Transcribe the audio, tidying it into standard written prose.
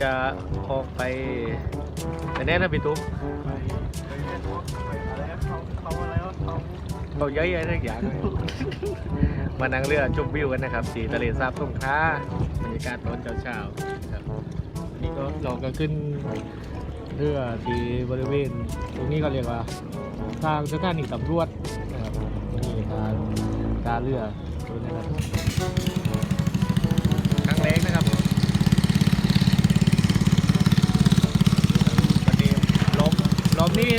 จะออกไปแน่นะพี่ตุ๊กเขาเยอะๆทุกอย่างเลยมานั่งเรือชมวิวกันนะครับสีทะเลสาบสงขลาบรรยากาศตอนเช้าๆครับวันนี้ก็เราก็ขึ้นเรือที่บริเวณตรงนี้ก็เรียกว่าทางสถานีตำรวจนะครับนี่การเรือตัวนี้ครับครั้งแรกนะครับวันนี้ลมนี่